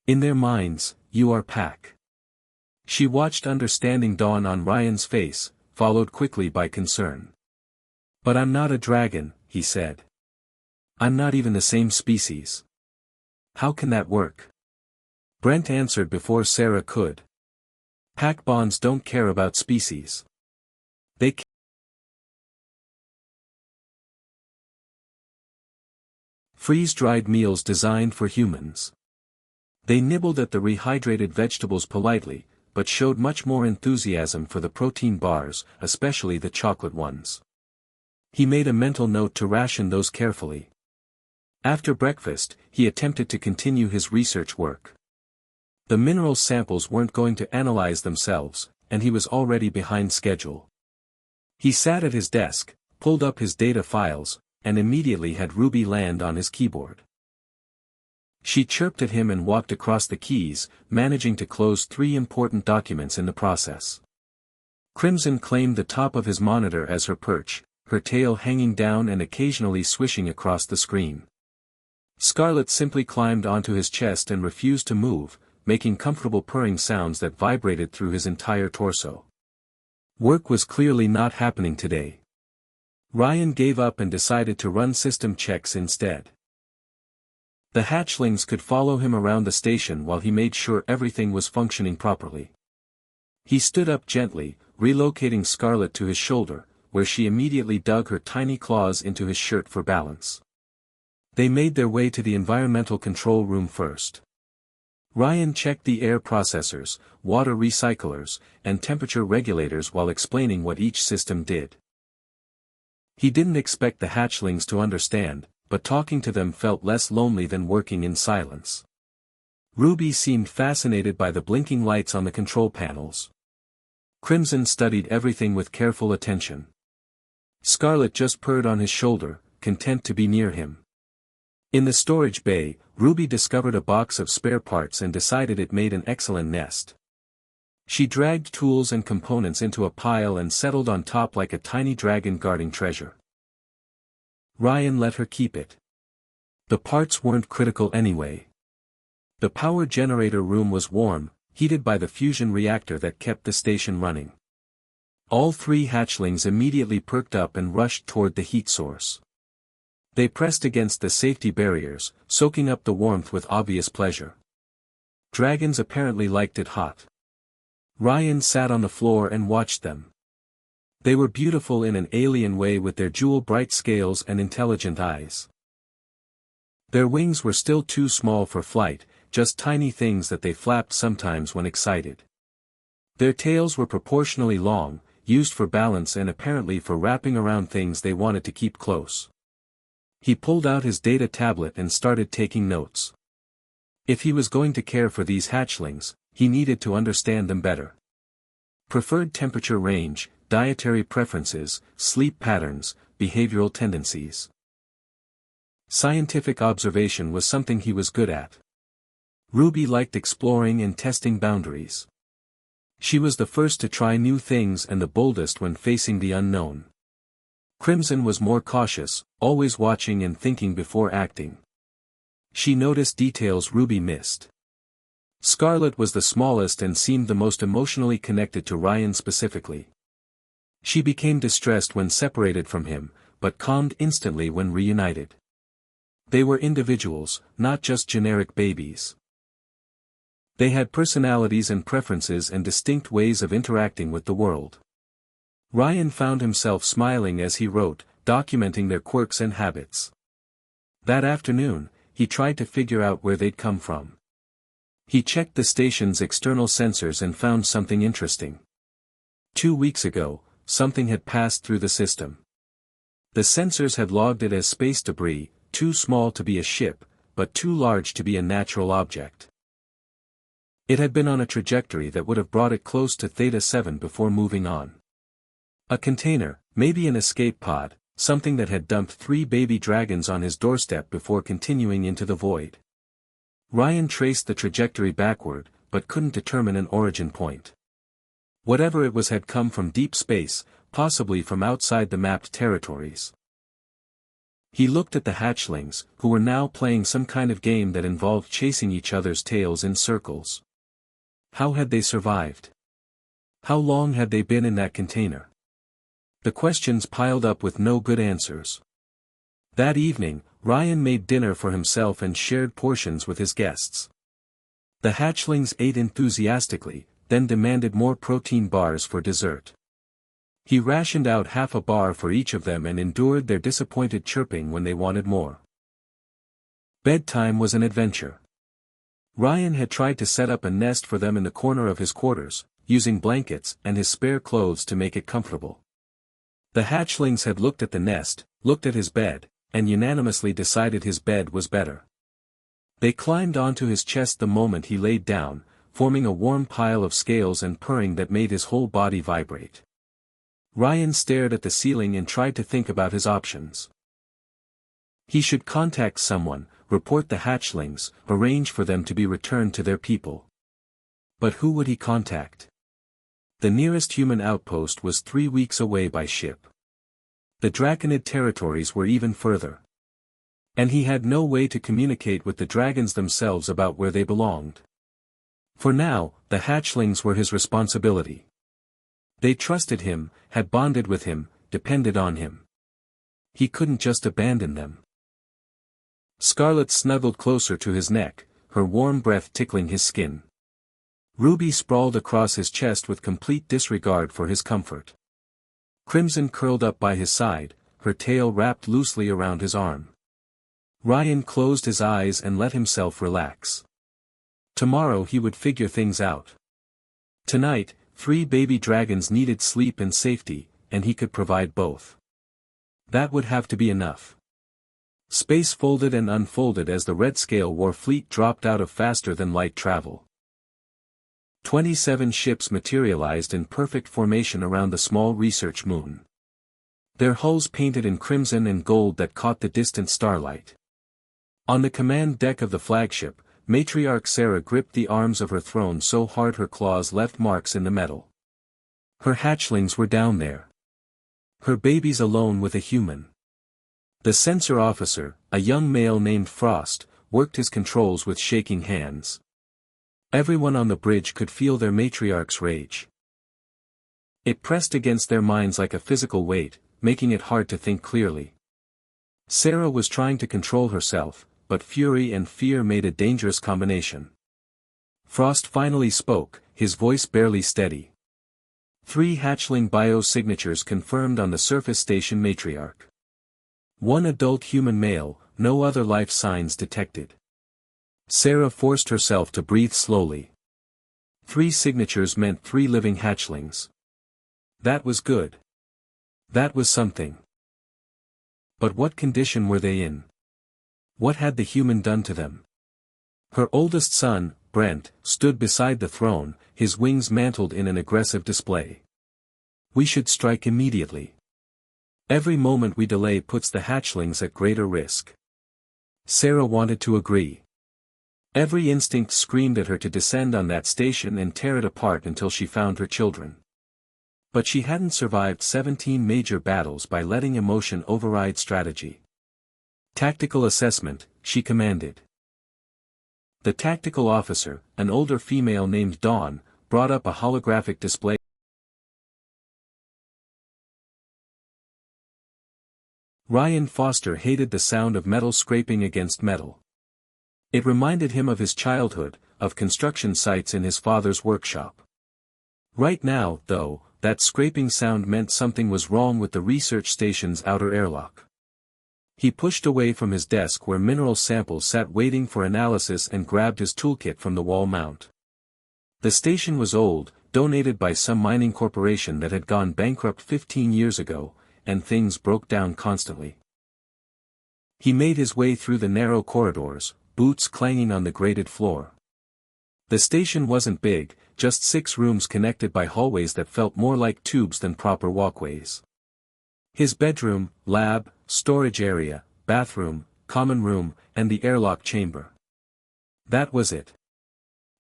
In their minds, you are pack. She watched understanding dawn on Ryan's face, followed quickly by concern. But I'm not a dragon, he said. I'm not even the same species. How can that work? Brent answered before Sarah could. Pack bonds don't care about species. They freeze-dried meals designed for humans. They nibbled at the rehydrated vegetables politely, but showed much more enthusiasm for the protein bars, especially the chocolate ones. He made a mental note to ration those carefully. After breakfast, he attempted to continue his research work. The mineral samples weren't going to analyze themselves, and he was already behind schedule. He sat at his desk, pulled up his data files, and immediately had Ruby land on his keyboard. She chirped at him and walked across the keys, managing to close 3 important documents in the process. Crimson claimed the top of his monitor as her perch, her tail hanging down and occasionally swishing across the screen. Scarlet simply climbed onto his chest and refused to move, making comfortable purring sounds that vibrated through his entire torso. Work was clearly not happening today. Ryan gave up and decided to run system checks instead. The hatchlings could follow him around the station while he made sure everything was functioning properly. He stood up gently, relocating Scarlet to his shoulder, where she immediately dug her tiny claws into his shirt for balance. They made their way to the environmental control room first. Ryan checked the air processors, water recyclers, and temperature regulators while explaining what each system did. He didn't expect the hatchlings to understand, but talking to them felt less lonely than working in silence. Ruby seemed fascinated by the blinking lights on the control panels. Crimson studied everything with careful attention. Scarlet just purred on his shoulder, content to be near him. In the storage bay, Ruby discovered a box of spare parts and decided it made an excellent nest. She dragged tools and components into a pile and settled on top like a tiny dragon guarding treasure. Ryan let her keep it. The parts weren't critical anyway. The power generator room was warm, heated by the fusion reactor that kept the station running. All 3 hatchlings immediately perked up and rushed toward the heat source. They pressed against the safety barriers, soaking up the warmth with obvious pleasure. Dragons apparently liked it hot. Ryan sat on the floor and watched them. They were beautiful in an alien way with their jewel-bright scales and intelligent eyes. Their wings were still too small for flight, just tiny things that they flapped sometimes when excited. Their tails were proportionally long, used for balance and apparently for wrapping around things they wanted to keep close. He pulled out his data tablet and started taking notes. If he was going to care for these hatchlings, he needed to understand them better. Preferred temperature range, dietary preferences, sleep patterns, behavioral tendencies. Scientific observation was something he was good at. Ruby liked exploring and testing boundaries. She was the first to try new things and the boldest when facing the unknown. Crimson was more cautious, always watching and thinking before acting. She noticed details Ruby missed. Scarlet was the smallest and seemed the most emotionally connected to Ryan specifically. She became distressed when separated from him, but calmed instantly when reunited. They were individuals, not just generic babies. They had personalities and preferences and distinct ways of interacting with the world. Ryan found himself smiling as he wrote, documenting their quirks and habits. That afternoon, he tried to figure out where they'd come from. He checked the station's external sensors and found something interesting. 2 weeks ago, something had passed through the system. The sensors had logged it as space debris, too small to be a ship, but too large to be a natural object. It had been on a trajectory that would have brought it close to Theta 7 before moving on. A container, maybe an escape pod, something that had dumped 3 baby dragons on his doorstep before continuing into the void. Ryan traced the trajectory backward, but couldn't determine an origin point. Whatever it was had come from deep space, possibly from outside the mapped territories. He looked at the hatchlings, who were now playing some kind of game that involved chasing each other's tails in circles. How had they survived? How long had they been in that container? The questions piled up with no good answers. That evening, Ryan made dinner for himself and shared portions with his guests. The hatchlings ate enthusiastically, then demanded more protein bars for dessert. He rationed out half a bar for each of them and endured their disappointed chirping when they wanted more. Bedtime was an adventure. Ryan had tried to set up a nest for them in the corner of his quarters, using blankets and his spare clothes to make it comfortable. The hatchlings had looked at the nest, looked at his bed, and unanimously decided his bed was better. They climbed onto his chest the moment he laid down, forming a warm pile of scales and purring that made his whole body vibrate. Ryan stared at the ceiling and tried to think about his options. He should contact someone, report the hatchlings, arrange for them to be returned to their people. But who would he contact? The nearest human outpost was 3 weeks away by ship. The Draconid territories were even further. And he had no way to communicate with the dragons themselves about where they belonged. For now, the hatchlings were his responsibility. They trusted him, had bonded with him, depended on him. He couldn't just abandon them. Scarlet snuggled closer to his neck, her warm breath tickling his skin. Ruby sprawled across his chest with complete disregard for his comfort. Crimson curled up by his side, her tail wrapped loosely around his arm. Ryan closed his eyes and let himself relax. Tomorrow he would figure things out. Tonight, 3 baby dragons needed sleep and safety, and he could provide both. That would have to be enough. Space folded and unfolded as the Red Scale War fleet dropped out of faster-than-light travel. 27 ships materialized in perfect formation around the small research moon. Their hulls painted in crimson and gold that caught the distant starlight. On the command deck of the flagship, Matriarch Sarah gripped the arms of her throne so hard her claws left marks in the metal. Her hatchlings were down there. Her babies alone with a human. The sensor officer, a young male named Frost, worked his controls with shaking hands. Everyone on the bridge could feel their matriarch's rage. It pressed against their minds like a physical weight, making it hard to think clearly. Sarah was trying to control herself, but fury and fear made a dangerous combination. Frost finally spoke, his voice barely steady. 3 hatchling biosignatures confirmed on the surface station matriarch. 1 adult human male, no other life signs detected. Sarah forced herself to breathe slowly. 3 signatures meant 3 living hatchlings. That was good. That was something. But what condition were they in? What had the human done to them? Her oldest son, Brent, stood beside the throne, his wings mantled in an aggressive display. We should strike immediately. Every moment we delay puts the hatchlings at greater risk. Sarah wanted to agree. Every instinct screamed at her to descend on that station and tear it apart until she found her children. But she hadn't survived 17 major battles by letting emotion override strategy. Tactical assessment, she commanded. The tactical officer, an older female named Dawn, brought up a holographic display. Ryan Foster hated the sound of metal scraping against metal. It reminded him of his childhood, of construction sites in his father's workshop. Right now, though, that scraping sound meant something was wrong with the research station's outer airlock. He pushed away from his desk where mineral samples sat waiting for analysis and grabbed his toolkit from the wall mount. The station was old, donated by some mining corporation that had gone bankrupt 15 years ago, and things broke down constantly. He made his way through the narrow corridors, boots clanging on the grated floor. The station wasn't big, just 6 rooms connected by hallways that felt more like tubes than proper walkways. His bedroom, lab, storage area, bathroom, common room, and the airlock chamber. That was it.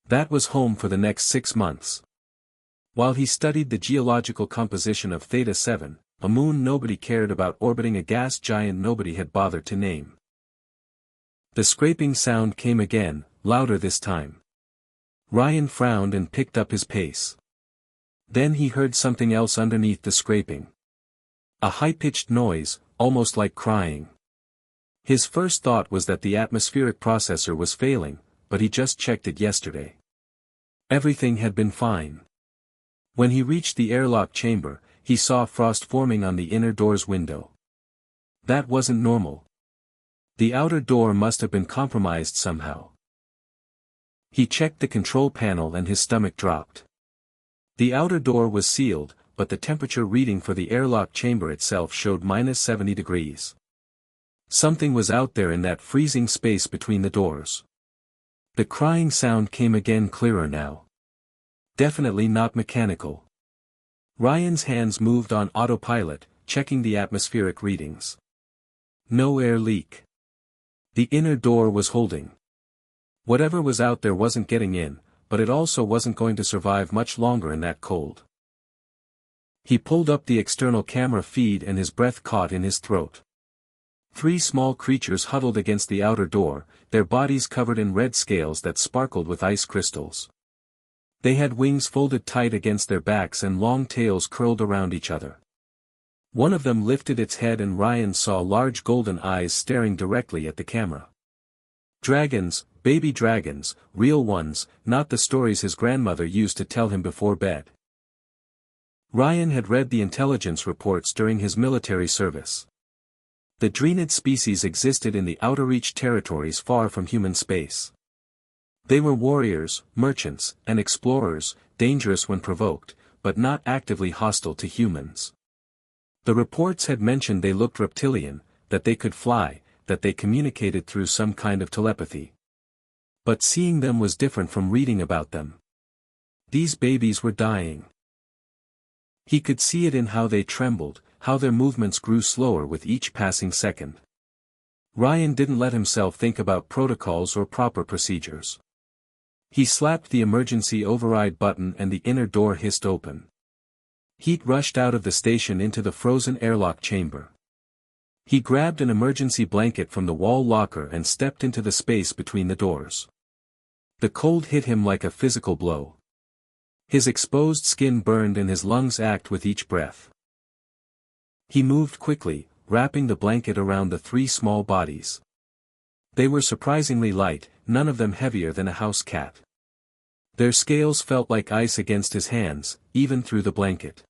That was home for the next 6 months. While he studied the geological composition of Theta 7, a moon nobody cared about orbiting a gas giant nobody had bothered to name. The scraping sound came again, louder this time. Ryan frowned and picked up his pace. Then he heard something else underneath the scraping. A high-pitched noise, almost like crying. His first thought was that the atmospheric processor was failing, but he just checked it yesterday. Everything had been fine. When he reached the airlock chamber, he saw frost forming on the inner door's window. That wasn't normal. The outer door must have been compromised somehow. He checked the control panel and his stomach dropped. The outer door was sealed, but the temperature reading for the airlock chamber itself showed -70 degrees. Something was out there in that freezing space between the doors. The crying sound came again, clearer now. Definitely not mechanical. Ryan's hands moved on autopilot, checking the atmospheric readings. No air leak. The inner door was holding. Whatever was out there wasn't getting in, but it also wasn't going to survive much longer in that cold. He pulled up the external camera feed and his breath caught in his throat. 3 small creatures huddled against the outer door, their bodies covered in red scales that sparkled with ice crystals. They had wings folded tight against their backs and long tails curled around each other. One of them lifted its head and Ryan saw large golden eyes staring directly at the camera. Dragons, baby dragons, real ones, not the stories his grandmother used to tell him before bed. Ryan had read the intelligence reports during his military service. The Drenid species existed in the outer-reach territories far from human space. They were warriors, merchants, and explorers, dangerous when provoked, but not actively hostile to humans. The reports had mentioned they looked reptilian, that they could fly, that they communicated through some kind of telepathy. But seeing them was different from reading about them. These babies were dying. He could see it in how they trembled, how their movements grew slower with each passing second. Ryan didn't let himself think about protocols or proper procedures. He slapped the emergency override button and the inner door hissed open. Heat rushed out of the station into the frozen airlock chamber. He grabbed an emergency blanket from the wall locker and stepped into the space between the doors. The cold hit him like a physical blow. His exposed skin burned and his lungs ached with each breath. He moved quickly, wrapping the blanket around the 3 small bodies. They were surprisingly light, none of them heavier than a house cat. Their scales felt like ice against his hands, even through the blanket.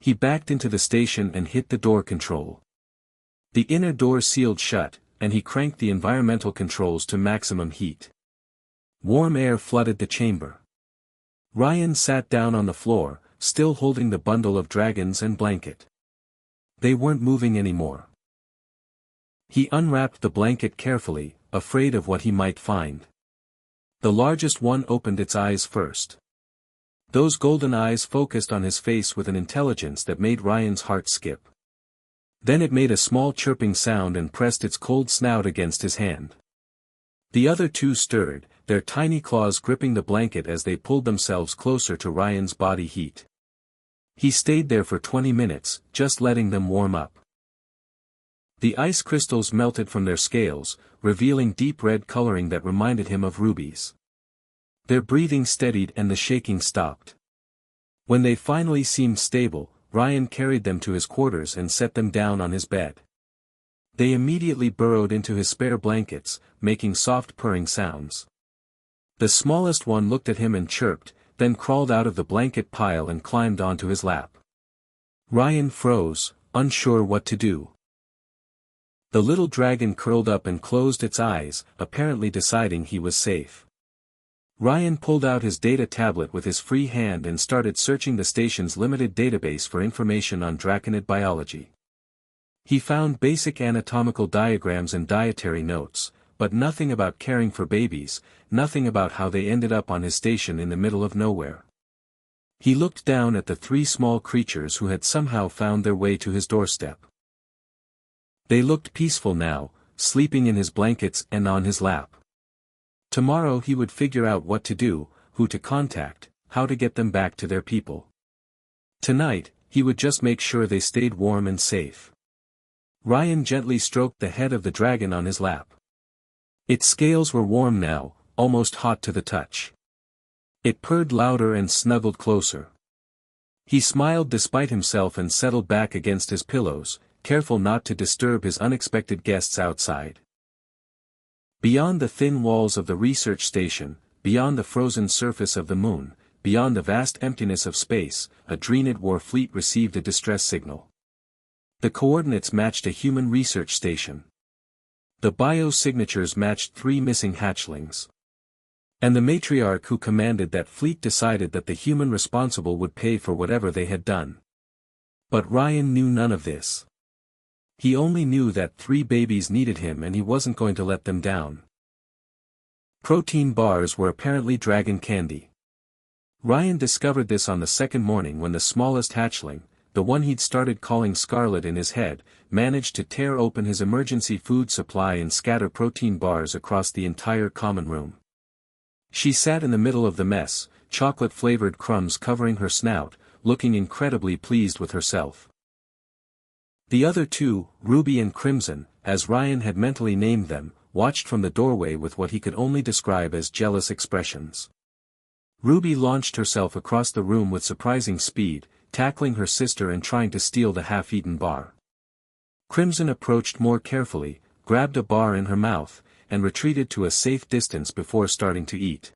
He backed into the station and hit the door control. The inner door sealed shut, and he cranked the environmental controls to maximum heat. Warm air flooded the chamber. Ryan sat down on the floor, still holding the bundle of dragons and blanket. They weren't moving anymore. He unwrapped the blanket carefully, afraid of what he might find. The largest one opened its eyes first. Those golden eyes focused on his face with an intelligence that made Ryan's heart skip. Then it made a small chirping sound and pressed its cold snout against his hand. The other 2 stirred, their tiny claws gripping the blanket as they pulled themselves closer to Ryan's body heat. He stayed there for 20 minutes, just letting them warm up. The ice crystals melted from their scales, revealing deep red coloring that reminded him of rubies. Their breathing steadied and the shaking stopped. When they finally seemed stable, Ryan carried them to his quarters and set them down on his bed. They immediately burrowed into his spare blankets, making soft purring sounds. The smallest one looked at him and chirped, then crawled out of the blanket pile and climbed onto his lap. Ryan froze, unsure what to do. The little dragon curled up and closed its eyes, apparently deciding he was safe. Ryan pulled out his data tablet with his free hand and started searching the station's limited database for information on draconid biology. He found basic anatomical diagrams and dietary notes, but nothing about caring for babies, nothing about how they ended up on his station in the middle of nowhere. He looked down at the 3 small creatures who had somehow found their way to his doorstep. They looked peaceful now, sleeping in his blankets and on his lap. Tomorrow he would figure out what to do, who to contact, how to get them back to their people. Tonight, he would just make sure they stayed warm and safe. Ryan gently stroked the head of the dragon on his lap. Its scales were warm now, almost hot to the touch. It purred louder and snuggled closer. He smiled despite himself and settled back against his pillows, careful not to disturb his unexpected guests outside. Beyond the thin walls of the research station, beyond the frozen surface of the moon, beyond the vast emptiness of space, a Drenid war fleet received a distress signal. The coordinates matched a human research station. The biosignatures matched 3 missing hatchlings. And the matriarch who commanded that fleet decided that the human responsible would pay for whatever they had done. But Ryan knew none of this. He only knew that 3 babies needed him and he wasn't going to let them down. Protein bars were apparently dragon candy. Ryan discovered this on the second morning when the smallest hatchling, the one he'd started calling Scarlet in his head, managed to tear open his emergency food supply and scatter protein bars across the entire common room. She sat in the middle of the mess, chocolate-flavored crumbs covering her snout, looking incredibly pleased with herself. The other 2, Ruby and Crimson, as Ryan had mentally named them, watched from the doorway with what he could only describe as jealous expressions. Ruby launched herself across the room with surprising speed, tackling her sister and trying to steal the half-eaten bar. Crimson approached more carefully, grabbed a bar in her mouth, and retreated to a safe distance before starting to eat.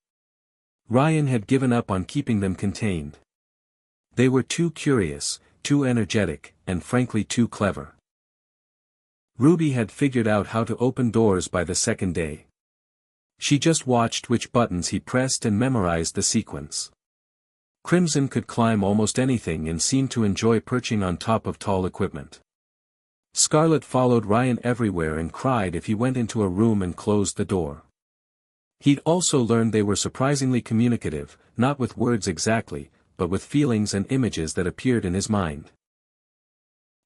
Ryan had given up on keeping them contained. They were too curious, too energetic, and frankly too clever. Ruby had figured out how to open doors by the second day. She just watched which buttons he pressed and memorized the sequence. Crimson could climb almost anything and seemed to enjoy perching on top of tall equipment. Scarlet followed Ryan everywhere and cried if he went into a room and closed the door. He'd also learned they were surprisingly communicative, not with words exactly, but with feelings and images that appeared in his mind.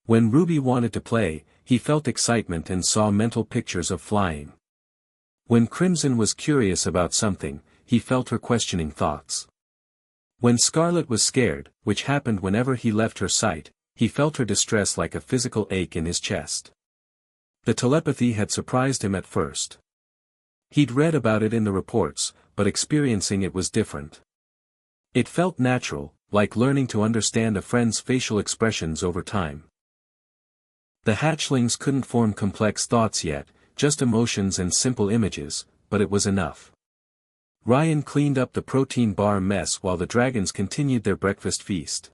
When Ruby wanted to play, he felt excitement and saw mental pictures of flying. When Crimson was curious about something, he felt her questioning thoughts. When Scarlet was scared, which happened whenever he left her sight, he felt her distress like a physical ache in his chest. The telepathy had surprised him at first. He'd read about it in the reports, but experiencing it was different. It felt natural, like learning to understand a friend's facial expressions over time. The hatchlings couldn't form complex thoughts yet, just emotions and simple images, but it was enough. Ryan cleaned up the protein bar mess while the dragons continued their breakfast feast.